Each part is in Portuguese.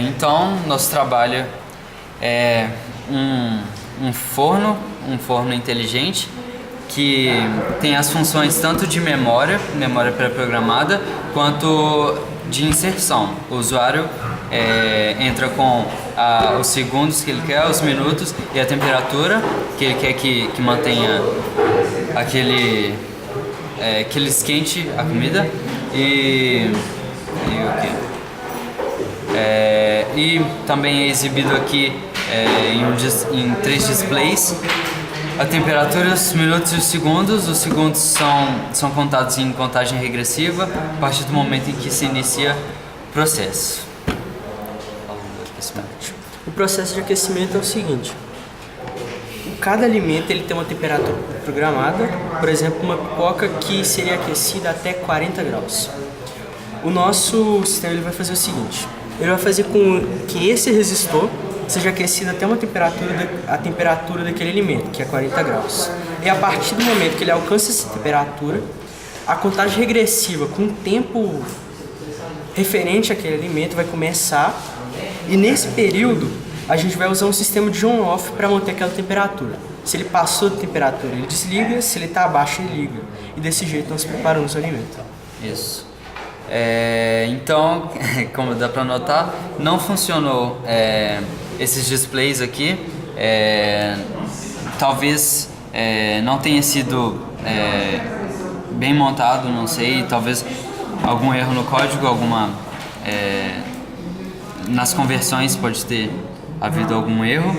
Então, nosso trabalho é um forno inteligente que tem as funções tanto de memória pré-programada, quanto de inserção. O usuário entra com os segundos que ele quer, os minutos e a temperatura que ele quer que mantenha que ele esquente a comida e também é exibido aqui em 3 displays a temperatura, os minutos e os segundos. Os segundos são contados em contagem regressiva a partir do momento em que se inicia o processo. O processo de aquecimento é o seguinte: cada alimento ele tem uma temperatura programada. Por exemplo, uma pipoca que seria aquecida até 40 graus. O nosso sistema ele vai fazer o seguinte: ele vai fazer com que esse resistor seja aquecido até a temperatura daquele alimento, que é 40 graus. E a partir do momento que ele alcança essa temperatura, a contagem regressiva com o tempo referente àquele alimento vai começar, e nesse período a gente vai usar um sistema de on-off para manter aquela temperatura. Se ele passou da temperatura, ele desliga; se ele está abaixo, ele liga. E desse jeito nós preparamos o alimento. Isso. Então, como dá para notar, não funcionou esses displays aqui. Talvez não tenha sido bem montado, não sei. Talvez algum erro no código, nas conversões pode ter havido algum erro.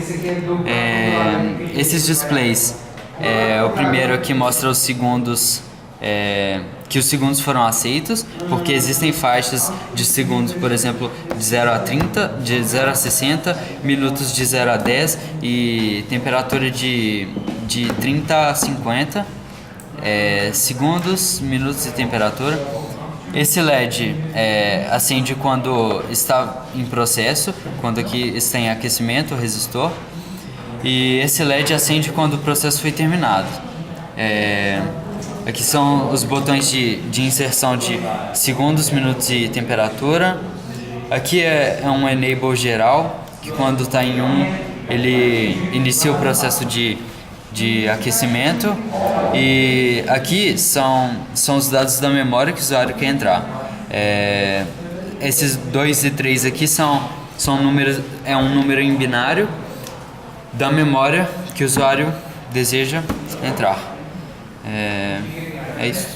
Esses displays, o primeiro aqui mostra os segundos, que os segundos foram aceitos, porque existem faixas de segundos, por exemplo, de 0 a 30, de 0 a 60, minutos de 0 a 10 e temperatura de 30 a 50, segundos, minutos e temperatura. Esse LED acende quando está em processo, quando aqui está em aquecimento, o resistor, e esse LED acende quando o processo foi terminado. Aqui são os botões de inserção de segundos, minutos e temperatura. Aqui é um enable geral, que quando está em 1, ele inicia o processo de aquecimento. E aqui são os dados da memória que o usuário quer entrar. Esses 2 e 3 aqui são números, um número em binário da memória que o usuário deseja entrar. É isso.